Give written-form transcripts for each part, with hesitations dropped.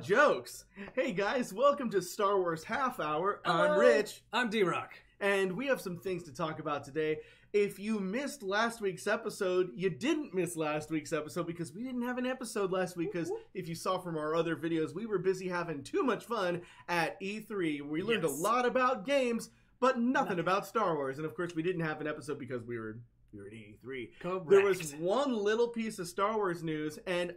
Jokes. Hey guys, welcome to Star Wars Half Hour. I'm Rich. I'm D-Rock. And we have some things to talk about today. If you missed last week's episode, you didn't miss last week's episode because we didn't have an episode last week because if you saw from our other videos, we were busy having too much fun at E3. We learned a lot about games, but nothing about Star Wars. And of course, we didn't have an episode because we were at E3. Correct. There was one little piece of Star Wars news, and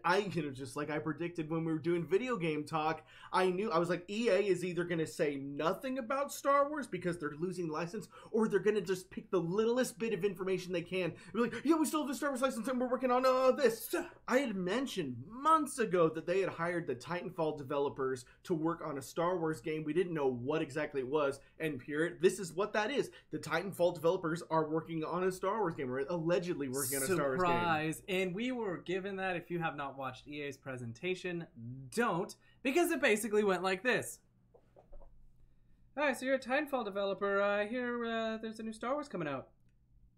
just like I predicted when we were doing video game talk, I was like, EA is either going to say nothing about Star Wars because they're losing the license, or they're going to just pick the littlest bit of information they can. They're like, yeah, we still have the Star Wars license, and we're working on this. I had mentioned months ago that they had hired the Titanfall developers to work on a Star Wars game. We didn't know what exactly it was, and this is what that is. The Titanfall developers are working on a Star Wars game. We're allegedly working on a Star Wars game. Surprise! And we were given that. If you have not watched EA's presentation, don't, because it basically went like this. Hi, so you're a Titanfall developer. I hear there's a new Star Wars coming out.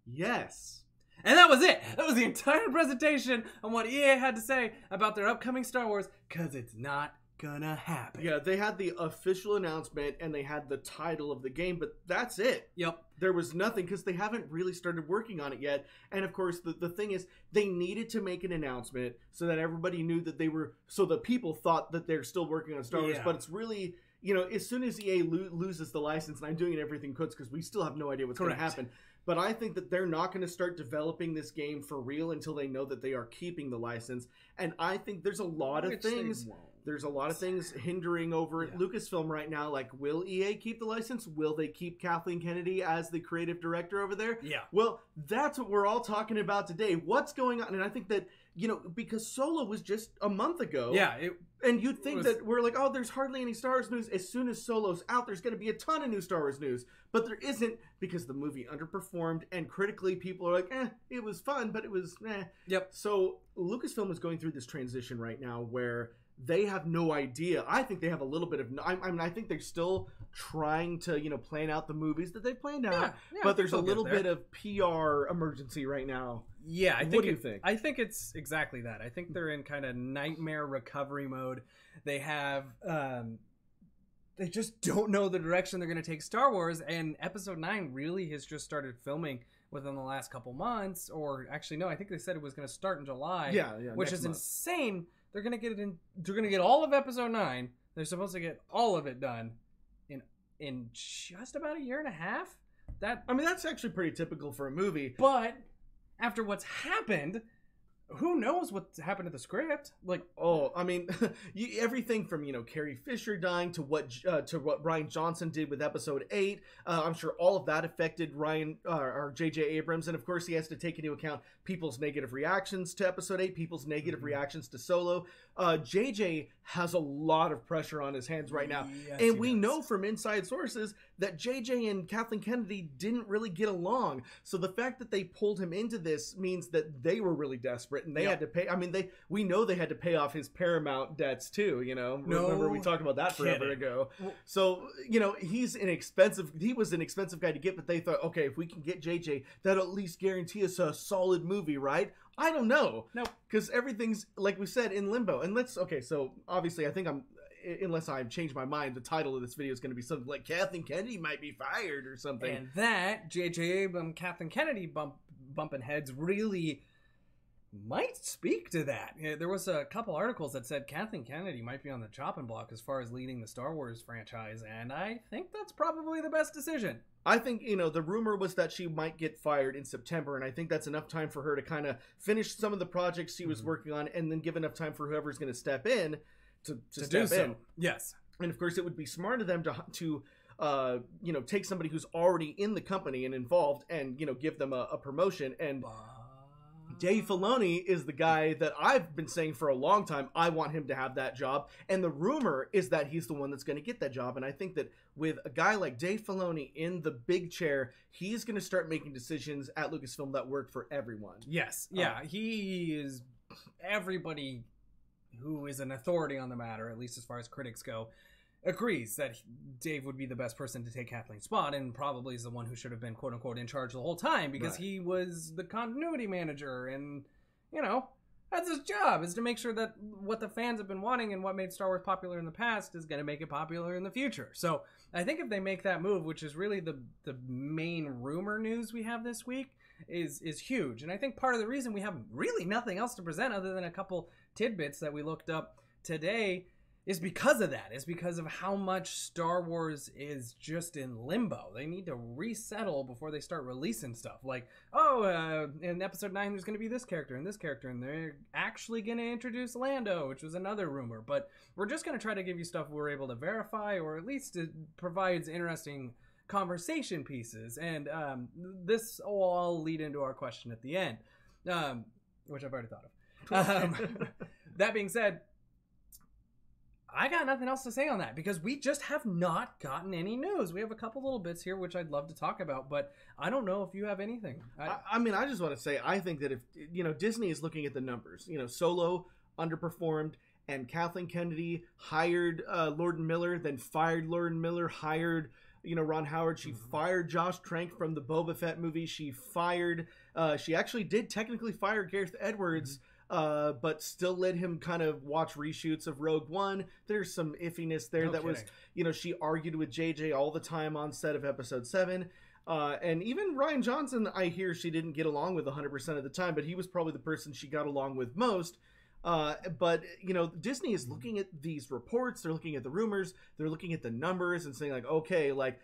Yes. And that was it. That was the entire presentation on what EA had to say about their upcoming Star Wars, because it's not gonna happen. Yeah, they had the official announcement and they had the title of the game, but that's it. Yep. There was nothing because they haven't really started working on it yet. And of course, the thing is, they needed to make an announcement so that everybody knew that so the people thought that they're still working on Star Wars, but it's really, as soon as EA loses the license, and I'm doing everything could because we still have no idea what's going to happen. But I think that they're not going to start developing this game for real until they know that they are keeping the license. And I think there's a lot of things. There's a lot of things hindering over at LucasFilm right now. Like, will EA keep the license? Will they keep Kathleen Kennedy as the creative director over there? Yeah. Well, that's what we're all talking about today. What's going on? And I think that, because Solo was just a month ago. Yeah. And you'd think that we're like, oh, there's hardly any Star Wars news. As soon as Solo's out, there's going to be a ton of new Star Wars news. But there isn't, because the movie underperformed, and critically people are like, it was fun, but it was Yep. So Lucasfilm is going through this transition right now where they have no idea. I think they have a little bit of, I think they're still trying to, plan out the movies that they've planned out. Yeah, but there's a little bit of PR emergency right now. Yeah, what do you think? I think it's exactly that. I think they're in kind of nightmare recovery mode. They have, they just don't know the direction they're going to take Star Wars, and Episode 9 really has just started filming within the last couple months, or actually, no, I think they said it was going to start in July. Yeah, which is insane. They're going to get it in. They're going to get all of Episode 9. They're supposed to get all of it done in just about a year and a half. That's actually pretty typical for a movie. But after what's happened, who knows what happened to the script? Everything from Carrie Fisher dying to what Rian Johnson did with Episode 8. I'm sure all of that affected J.J. Abrams, and of course he has to take into account people's negative reactions to Episode 8, people's negative reactions to Solo. J.J. has a lot of pressure on his hands right now, and we know from inside sources that J.J. and Kathleen Kennedy didn't really get along. So the fact that they pulled him into this means that they were really desperate. And they had to pay. We know they had to pay off his Paramount debts too. Remember we talked about that forever ago. So he was an expensive guy to get, but they thought, okay, if we can get JJ, that'll at least guarantee us a solid movie, right? I don't know. No, because everything's, like we said, in limbo. And so obviously I think unless I've changed my mind, the title of this video is going to be something like Kathleen Kennedy might be fired or something. And that J.J. Abrams, Kathleen Kennedy bumping heads really might speak to that. There was a couple articles that said Kathleen Kennedy might be on the chopping block as far as leading the Star Wars franchise, and I think that's probably the best decision. I think, the rumor was that she might get fired in September, and I think that's enough time for her to kind of finish some of the projects she was working on, and then give enough time for whoever's going to step in to step in. Yes. And of course, it would be smart of them to take somebody who's already in the company and involved and, give them a promotion. And Dave Filoni is the guy that I've been saying for a long time, I want him to have that job. And the rumor is that he's the one that's going to get that job. And I think that with a guy like Dave Filoni in the big chair, he's going to start making decisions at Lucasfilm that work for everyone. Yes. Yeah. He is everybody who is an authority on the matter, at least as far as critics go, agrees that Dave would be the best person to take Kathleen's spot, and probably is the one who should have been quote-unquote in charge the whole time, because he was the continuity manager, and That's his job, is to make sure that what the fans have been wanting and what made Star Wars popular in the past is going to make it popular in the future. So I think if they make that move, which is really the main rumor news we have this week, is huge. And I think part of the reason we have really nothing else to present other than a couple tidbits that we looked up today is because of that. Is because of how much Star Wars is just in limbo. They need to resettle before they start releasing stuff. Like, in episode 9 there's going to be this character and this character, and they're actually going to introduce Lando, which was another rumor. But we're just going to try to give you stuff we're able to verify, or at least it provides interesting conversation pieces. And this will all lead into our question at the end, which I've already thought of. That being said, I got nothing else to say on that because we just have not gotten any news. We have a couple little bits here which I'd love to talk about, but I don't know if you have anything. I mean, I just want to say, I think that if, Disney is looking at the numbers, Solo underperformed, and Kathleen Kennedy hired Lord and Miller, then fired Lord and Miller, hired, Ron Howard. She fired Josh Trank from the Boba Fett movie. She actually did technically fire Gareth Edwards, but still let him kind of watch reshoots of Rogue One. There's some iffiness there. She argued with JJ all the time on set of Episode 7. And even Rian Johnson, I hear she didn't get along with 100% of the time, but he was probably the person she got along with most. But Disney is looking at these reports, they're looking at the rumors, they're looking at the numbers and saying, like, okay, like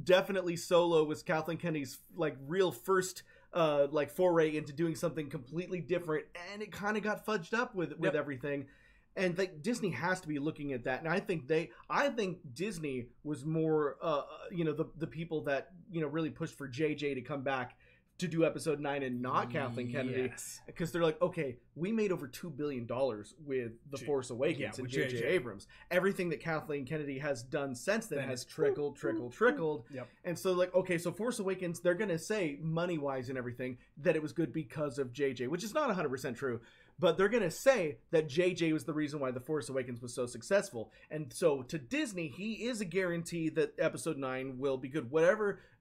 definitely Solo was Kathleen Kennedy's real first foray into doing something completely different, and it kind of got fudged up with everything. And Disney has to be looking at that. And I think Disney was more the people that really pushed for JJ to come back to do Episode 9 and not Kathleen Kennedy, because they're like, okay, we made over $2 billion with The Force Awakens and J.J. Abrams. Everything that Kathleen Kennedy has done since then has trickled. Yep. And so okay, so Force Awakens, they're going to say money-wise and everything that it was good because of J.J., which is not 100% true. But they're going to say that JJ was the reason why The Force Awakens was so successful. And so to Disney, he is a guarantee that Episode 9 will be good.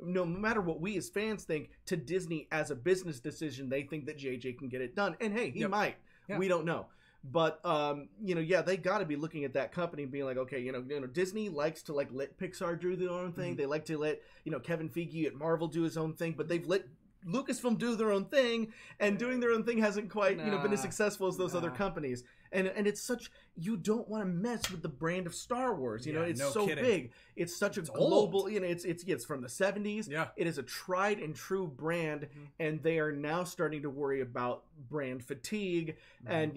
No matter what we as fans think, to Disney as a business decision, they think that JJ can get it done. And hey, he might. Yeah. We don't know. But, they got to be looking at that company and being like, okay, Disney likes to let Pixar do their own thing. Mm-hmm. They like to let, Kevin Feige at Marvel do his own thing, but they've let Lucasfilm do their own thing, and doing their own thing hasn't quite been as successful as those other companies. And it's such, you don't want to mess with the brand of Star Wars. It's so big. It's such a global. It's from the 70s. Yeah. It is a tried and true brand, and they are now starting to worry about brand fatigue and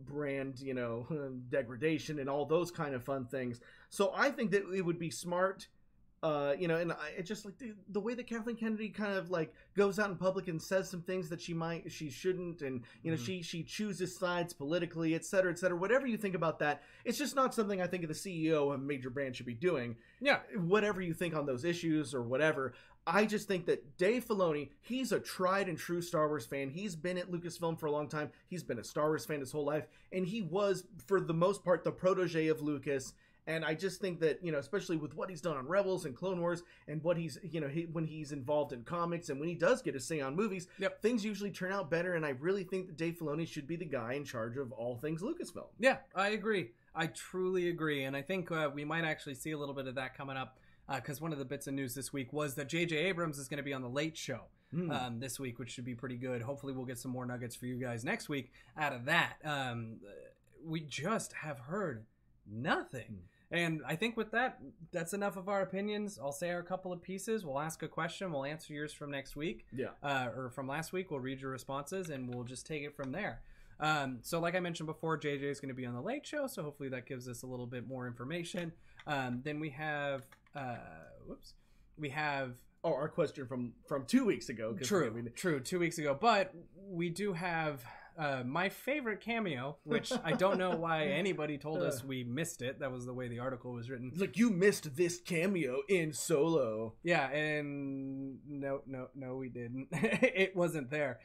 brand degradation and all those kind of fun things. So I think that it would be smart. And it's just the way that Kathleen Kennedy kind of goes out in public and says some things that she shouldn't, and she chooses sides politically, et cetera, whatever you think about that, it's just not something I think the CEO of a major brand should be doing. Yeah. Whatever you think on those issues or whatever, I just think that Dave Filoni, he's a tried and true Star Wars fan. He's been at Lucasfilm for a long time. He's been a Star Wars fan his whole life, and he was, for the most part, the protege of Lucas. And I just think that, especially with what he's done on Rebels and Clone Wars, and what he's, when he's involved in comics and when he does get a say on movies, things usually turn out better. And I really think that Dave Filoni should be the guy in charge of all things Lucasfilm. Yeah, I agree. I truly agree. And I think we might actually see a little bit of that coming up, because one of the bits of news this week was that J.J. Abrams is going to be on The Late Show this week, which should be pretty good. Hopefully we'll get some more nuggets for you guys next week out of that. We just have heard nothing. And I think with that, that's enough of our opinions. I'll say our couple of pieces. We'll ask a question. We'll answer yours from next week. Yeah. Or from last week. We'll read your responses, and we'll just take it from there. So like I mentioned before, JJ is going to be on The Late Show, so hopefully that gives us a little bit more information. Then we have... We have... Oh, our question from 2 weeks ago. True, 2 weeks ago. But we do have... my favorite cameo, which I don't know why anybody told us we missed it. That was the way the article was written. Like, you missed this cameo in Solo. Yeah, and no, we didn't. It wasn't there.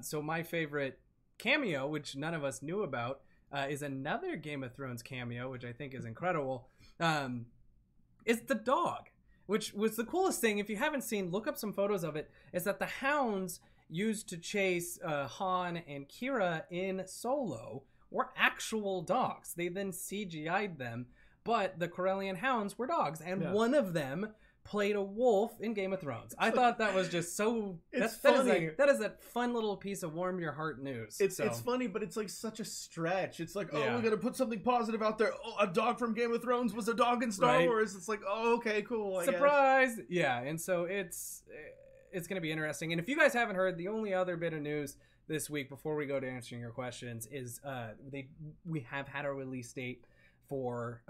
So my favorite cameo, which none of us knew about, is another Game of Thrones cameo, which I think is incredible. It's the dog, which was the coolest thing. If you haven't seen, look up some photos of it. Is that the hounds used to chase Han and Kira in Solo were actual dogs. They then CGI'd them, but the Corellian hounds were dogs, and one of them played a wolf in Game of Thrones. I thought that was just so... It's funny. That is a fun little piece of warm your heart news. It's funny, but it's like such a stretch. It's like, we're going to put something positive out there. Oh, a dog from Game of Thrones was a dog in Star Wars. It's like, oh, okay, cool. Surprise! Yeah, and so it's going to be interesting. And if you guys haven't heard, the only other bit of news this week before we go to answering your questions is we have had a release date for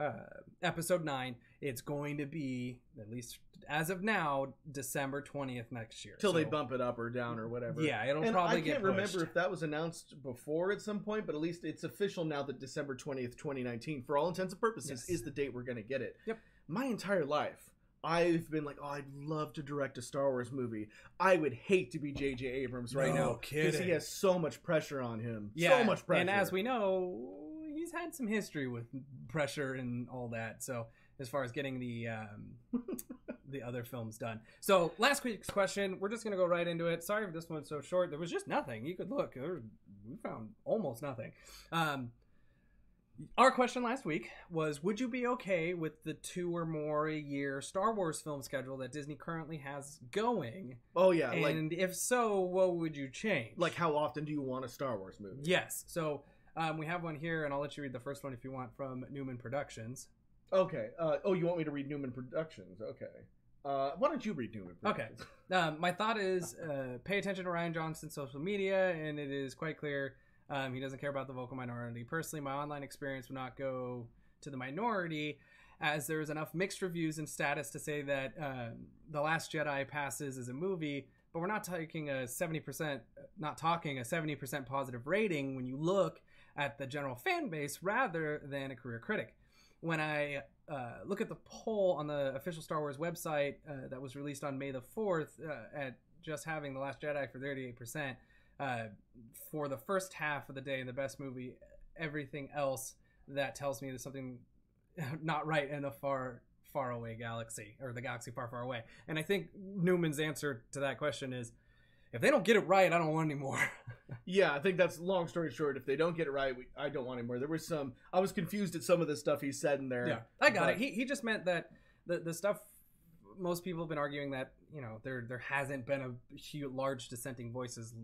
episode 9. It's going to be, at least as of now, December 20th next year. Till they bump it up or down or whatever. Yeah, it'll probably get pushed. I can't remember if that was announced before at some point, but at least it's official now that December 20th, 2019, for all intents and purposes, is the date we're going to get it. Yep. My entire life, I've been like, I'd love to direct a Star Wars movie. I would hate to be J.J. Abrams right now. Because he has so much pressure on him. Yeah, so much pressure. And as we know, he's had some history with pressure and all that. So as far as getting the other films done. So last week's question, we're just going to go right into it. Sorry if this one's so short. There was just nothing. You could look. We found almost nothing. Our question last week was, would you be okay with the 2 or more a year Star Wars film schedule that Disney currently has going? Oh, yeah. And if so, what would you change? Like, how often do you want a Star Wars movie? Yes. So we have one here, and I'll let you read the first one if you want, from Newman Productions. Okay. You want me to read Newman Productions? Okay. Why don't you read Newman Productions? Okay. My thought is pay attention to Rian Johnson's social media, and it is quite clear he doesn't care about the vocal minority. Personally, my online experience would not go to the minority, as there is enough mixed reviews and status to say that The Last Jedi passes as a movie, but we're not talking a 70% positive rating when you look at the general fan base rather than a career critic. When I look at the poll on the official Star Wars website that was released on May the 4th at just having The Last Jedi for 38%, for the first half of the day, the best movie, everything else, that tells me there's something not right in a far away galaxy, or the galaxy far away. And I think Newman's answer to that question is, if they don't get it right, I don't want any more. Yeah, I think that's, long story short, if they don't get it right, I don't want any more. There was I was confused at some of the stuff he said in there. Yeah, I got it. He just meant that the stuff, most people have been arguing that, there hasn't been a large dissenting voices,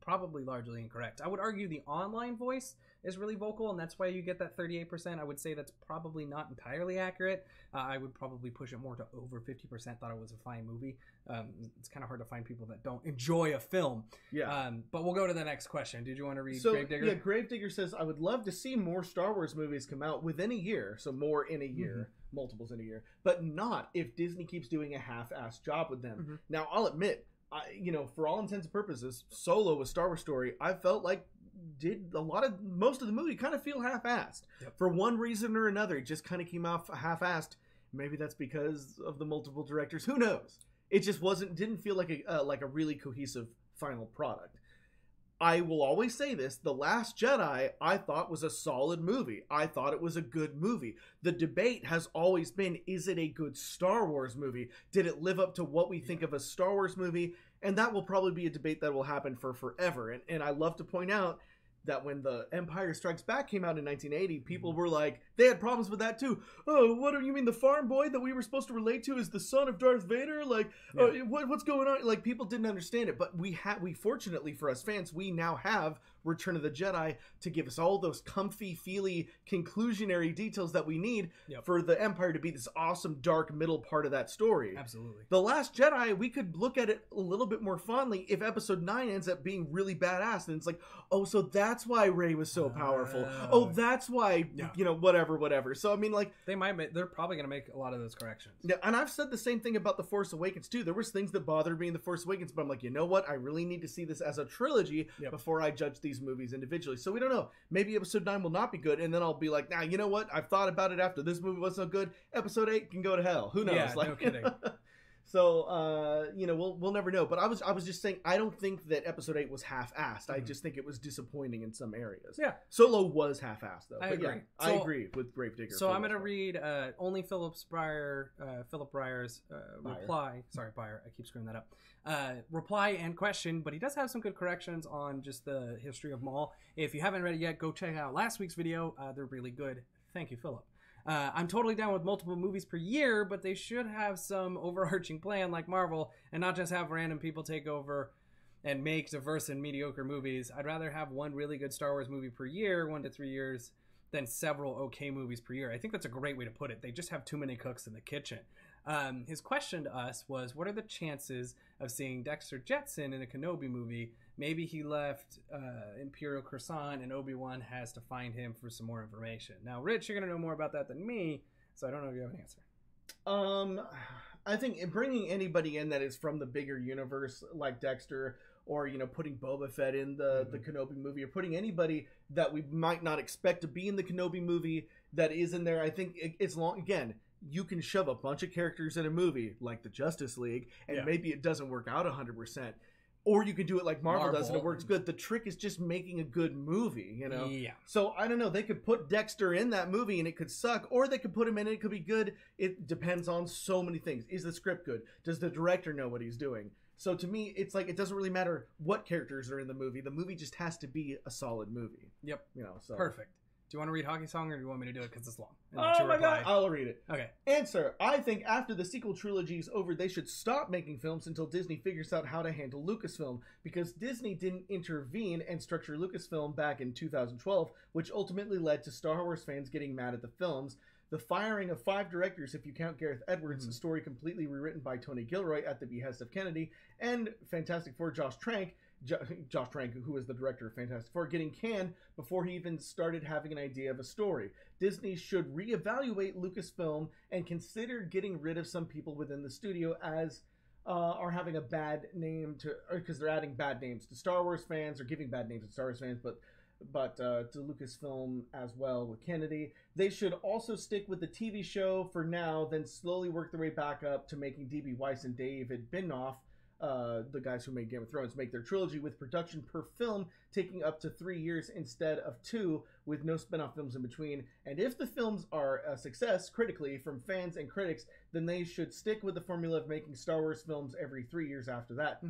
probably largely incorrect. I would argue the online voice is really vocal, and that's why you get that 38%. I would say that's probably not entirely accurate. I would probably push it more to over 50% thought it was a fine movie. It's kind of hard to find people that don't enjoy a film. Yeah. But we'll go to the next question. Did you want to read Gravedigger? Yeah, Gravedigger says, I would love to see more Star Wars movies come out within a year, so more in a year, multiples in a year, but not if Disney keeps doing a half-assed job with them. Now, I'll admit, for all intents and purposes, Solo, a Star Wars story, I felt like most of the movie kind of feel half-assed. Yep. For one reason or another, it just kind of came off half-assed. Maybe that's because of the multiple directors. Who knows? It just didn't feel like a really cohesive final product. I will always say this, The Last Jedi, I thought was a solid movie. I thought it was a good movie. The debate has always been, is it a good Star Wars movie? Did it live up to what we think of a Star Wars movie? And that will probably be a debate that will happen for forever. And I love to point out that when The Empire Strikes Back came out in 1980, people were like, they had problems with that too. Oh, what do you mean the farm boy that we were supposed to relate to is the son of Darth Vader? Like, what's going on? Like, people didn't understand it, but we fortunately for us fans, we now have Return of the Jedi to give us all those comfy, feely, conclusionary details that we need for the Empire to be this awesome, dark middle part of that story. Absolutely. The Last Jedi, we could look at it a little bit more fondly if Episode 9 ends up being really badass, and it's like, oh, so that's why Rey was so powerful. Oh, that's why, whatever. So, I mean, like... They're probably going to make a lot of those corrections. Yeah, and I've said the same thing about The Force Awakens, too. There was things that bothered me in The Force Awakens, but I'm like, you know what? I really need to see this as a trilogy before I judge these movies individually. So we don't know. Maybe Episode 9 will not be good, and then I'll be like, nah, you know what? I've thought about it after this movie was so good. Episode 8 can go to hell. Who knows? Yeah, no kidding. So, you know, we'll never know. But I was just saying, I don't think that episode 8 was half-assed. I just think it was disappointing in some areas. Yeah. Solo was half-assed, though. I But agree. yeah, So- I agree with Gravedigger. So for I'm the going to most read only Philip Breyer's reply. Sorry, Byer. I keep screwing that up. Reply and question, but he does have some good corrections on just the history of Maul. If you haven't read it yet, go check out last week's video. They're really good. Thank you, Philip. I'm totally down with multiple movies per year, but they should have some overarching plan like Marvel and not just have random people take over and make diverse and mediocre movies. I'd rather have one really good Star Wars movie per year, 1 to 3 years, than several okay movies per year. I think that's a great way to put it. They just have too many cooks in the kitchen. His question to us was, what are the chances of seeing Dexter Jetson in a Kenobi movie? Maybe he left Imperial Croissant and Obi-Wan has to find him for some more information. Now, Rich, you're going to know more about that than me, so I don't know if you have an answer. I think bringing anybody in that is from the bigger universe, like Dexter, or, you know, putting Boba Fett in the Kenobi movie, or putting anybody that we might not expect to be in the Kenobi movie that is in there, I think it's long. Again, you can shove a bunch of characters in a movie like the Justice League, and maybe it doesn't work out 100%. Or you could do it like Marvel does, and it works good. The trick is just making a good movie, you know? Yeah. So, I don't know. They could put Dexter in that movie, and it could suck. Or they could put him in, and it could be good. It depends on so many things. Is the script good? Does the director know what he's doing? So, to me, it's like it doesn't really matter what characters are in the movie. The movie just has to be a solid movie. Yep. You know, so. Perfect. Do you want to read Hockey Song, or do you want me to do it because it's long? Oh my god, I'll read it. Okay. Answer: I think after the sequel trilogy is over, they should stop making films until Disney figures out how to handle Lucasfilm, because Disney didn't intervene and structure Lucasfilm back in 2012, which ultimately led to Star Wars fans getting mad at the films. The firing of 5 directors, if you count Gareth Edwards, a story completely rewritten by Tony Gilroy at the behest of Kennedy, and Fantastic Four Josh Trank, who was the director of Fantastic Four, getting canned before he even started having an idea of a story. Disney should reevaluate Lucasfilm and consider getting rid of some people within the studio as are having a bad name because they're adding bad names to Star Wars fans, or giving bad names to Star Wars fans, but to Lucasfilm as well with Kennedy. They should also stick with the TV show for now, then slowly work their way back up to making D.B. Weiss and David Benioff, the guys who made Game of Thrones, make their trilogy, with production per film taking up to 3 years instead of 2, with no spin-off films in between. And if the films are a success critically from fans and critics, then they should stick with the formula of making Star Wars films every 3 years after that.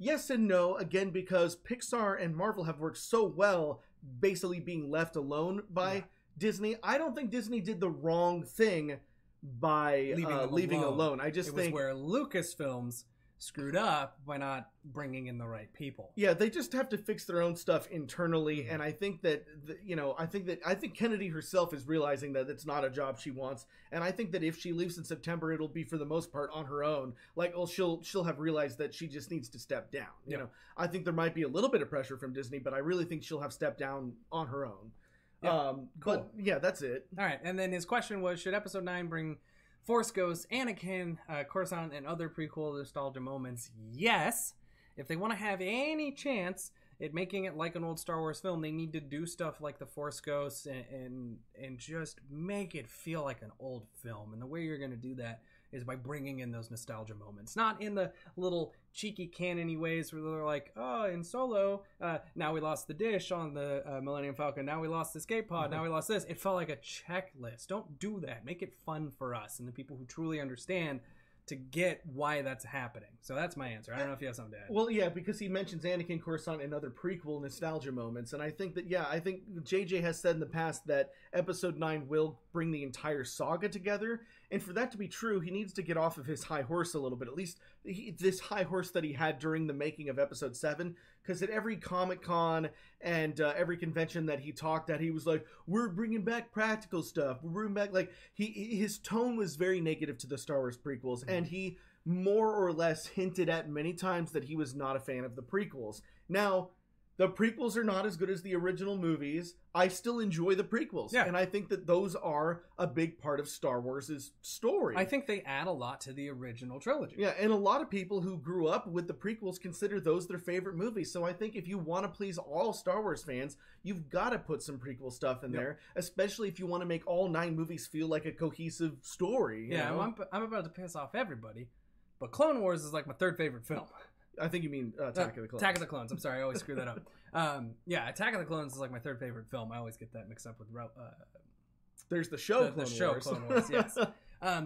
Yes and no, again, because Pixar and Marvel have worked so well basically being left alone by Disney. I don't think Disney did the wrong thing by leaving alone. I just think it was where Lucasfilms screwed up by not bringing in the right people. Yeah, they just have to fix their own stuff internally, and I think that I think Kennedy herself is realizing that it's not a job she wants, and I think that if she leaves in September, it'll be for the most part on her own. Like, well, she'll have realized that she just needs to step down. You know, I think there might be a little bit of pressure from Disney, but I really think she'll have stepped down on her own. Yeah, cool. But yeah, that's it. All right, and then his question was, should Episode 9 bring Force Ghosts, Anakin, Coruscant, and other prequel nostalgia moments? Yes. If they want to have any chance at making it like an old Star Wars film, they need to do stuff like the Force Ghosts and just make it feel like an old film. And the way you're going to do that is by bringing in those nostalgia moments. Not in the little cheeky canon-y ways where they're like, oh, in Solo, now we lost the dish on the Millennium Falcon, now we lost the escape pod, now we lost this. It felt like a checklist. Don't do that. Make it fun for us and the people who truly understand to get why that's happening. So that's my answer. I don't know if you have something to add. Well, yeah, because he mentions Anakin, Coruscant, and other prequel nostalgia moments, and I think that, I think JJ has said in the past that Episode 9 will bring the entire saga together, and for that to be true, he needs to get off of his high horse a little bit, at least this high horse that he had during the making of Episode 7, because at every Comic-Con and every convention that he talked at, he was like, we're bringing back practical stuff, we're bringing back, like, his tone was very negative to the Star Wars prequels, and he more or less hinted at many times that he was not a fan of the prequels. Now, The prequels are not as good as the original movies. I still enjoy the prequels. Yeah. And I think that those are a big part of Star Wars' story. I think they add a lot to the original trilogy. Yeah, and a lot of people who grew up with the prequels consider those their favorite movies. So I think if you want to please all Star Wars fans, you've got to put some prequel stuff in there, especially if you want to make all 9 movies feel like a cohesive story. You know? I'm about to piss off everybody, but Clone Wars is like my 3rd favorite film. I think you mean Attack of the Clones. Attack of the Clones. I'm sorry, I always screw that up. Attack of the Clones is like my 3rd favorite film. I always get that mixed up with there's the show Clone Wars. Yes.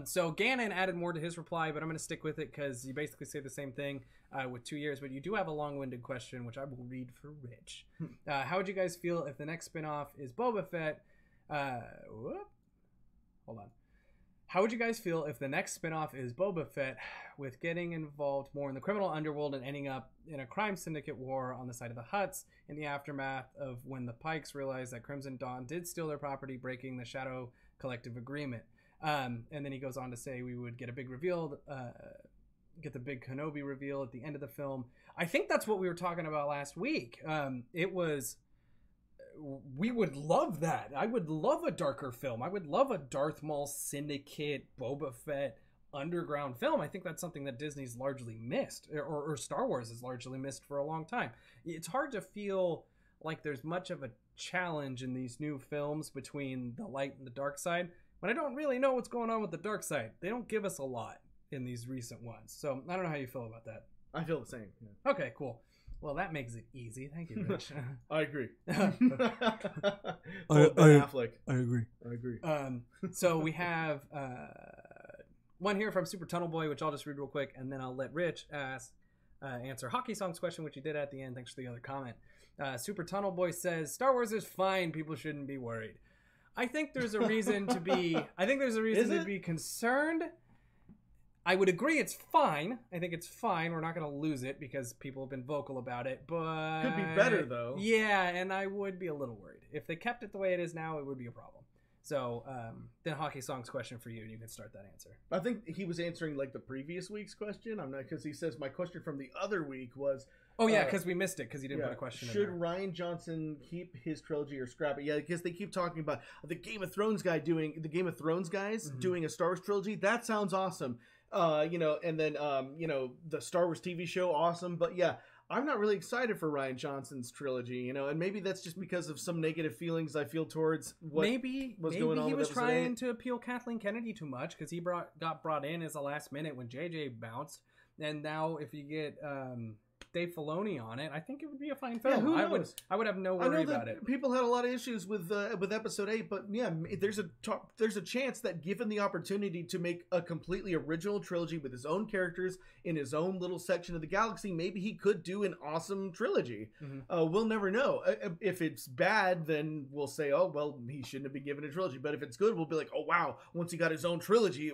So Gannon added more to his reply, but I'm going to stick with it because you basically say the same thing with 2 years. But you do have a long-winded question, which I will read for Rich. How would you guys feel if the next spinoff is Boba Fett? Hold on. How would you guys feel if the next spinoff is Boba Fett, with getting involved more in the criminal underworld and ending up in a crime syndicate war on the side of the Hutts in the aftermath of when the Pikes realized that Crimson Dawn did steal their property, breaking the Shadow Collective Agreement? And then he goes on to say we would get a big reveal, get the big Kenobi reveal at the end of the film. I think that's what we were talking about last week. We would love that. I would love a darker film. I would love a Darth Maul syndicate, Boba Fett underground film. I think that's something that Disney's largely missed, or Star Wars has largely missed for a long time. It's hard to feel like there's much of a challenge in these new films between the light and the dark side, when I don't really know what's going on with the dark side. They don't give us a lot in these recent ones. So I don't know how you feel about that. I feel the same. Yeah. Okay, cool. Well, that makes it easy. Thank you, Rich. I agree. I agree. So we have one here from Super Tunnel Boy, which I'll just read real quick, and then I'll let Rich answer Hockey Song's question, which he did at the end. Thanks for the other comment. Super Tunnel Boy says, Star Wars is fine. People shouldn't be worried. I think there's a reason to be. I think there's a reason to be concerned. I would agree it's fine. I think it's fine. We're not going to lose it because people have been vocal about it. But could be better, though. Yeah, and I would be a little worried. If they kept it the way it is now, it would be a problem. So then Hockey Song's question for you, and you can start that answer. I think he was answering like the previous week's question. I'm not, because he says my question from the other week was... Oh, yeah, because we missed it because he didn't put a question in there. Should Rian Johnson keep his trilogy or scrap it? Yeah, because they keep talking about the Game of Thrones guys doing a Star Wars trilogy. That sounds awesome. And then the Star Wars TV show, awesome. But yeah, I'm not really excited for Rian Johnson's trilogy, and maybe that's just because of some negative feelings I feel towards what going on. Maybe he was trying to appeal Kathleen Kennedy too much because he got brought in as a last minute when JJ bounced, and now if you get Dave Filoni on it, I think it would be a fine film. Yeah, who knows? I would have no worry about it. People had a lot of issues with Episode 8, but yeah, there's a chance that given the opportunity to make a completely original trilogy with his own characters in his own little section of the galaxy, maybe he could do an awesome trilogy. Mm-hmm. We'll never know. If it's bad, then we'll say, oh well, he shouldn't have been given a trilogy. But if it's good, we'll be like, oh wow, once he got his own trilogy,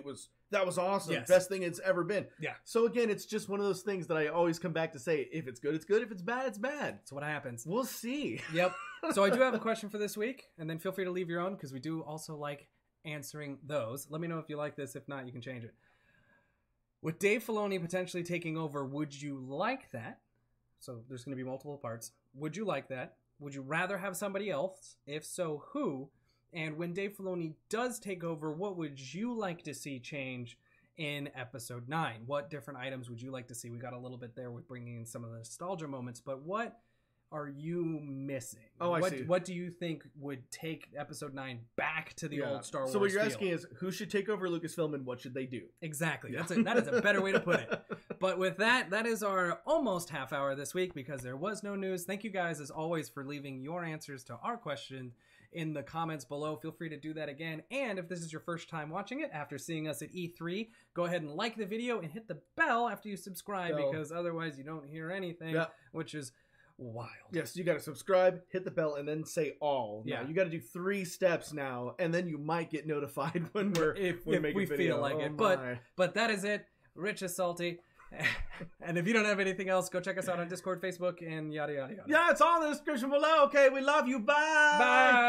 that was awesome. Yes. Best thing it's ever been. Yeah. So again, it's just one of those things that I always come back to say, if it's good, it's good. If it's bad, it's bad. That's what happens. We'll see. Yep. So I do have a question for this week, and then feel free to leave your own because we do also like answering those. Let me know if you like this. If not, you can change it. With Dave Filoni potentially taking over, would you like that? So there's going to be multiple parts. Would you like that? Would you rather have somebody else? If so, who? And when Dave Filoni does take over, what would you like to see change in Episode 9? What different items would you like to see? We got a little bit there with bringing in some of the nostalgia moments, but what are you missing? I see. What do you think would take Episode 9 back to the old Star Wars So what you're feel? asking is, who should take over Lucasfilm and what should they do? Exactly. That is a better way to put it. But with that is our almost half hour this week because there was no news. Thank you guys, as always, for leaving your answers to our question in the comments below. Feel free to do that again. And if this is your first time watching it after seeing us at E3, go ahead and like the video and hit the bell after you subscribe because otherwise you don't hear anything, which is wild. Yes, you got to subscribe, hit the bell, and then say all. Yeah, now, you got to do 3 steps now, and then you might get notified when we feel like it. But that is it. Rich is salty. And if you don't have anything else, go check us out on Discord, Facebook, and yada, yada, yada. Yeah, it's all in the description below. Okay, we love you. Bye. Bye.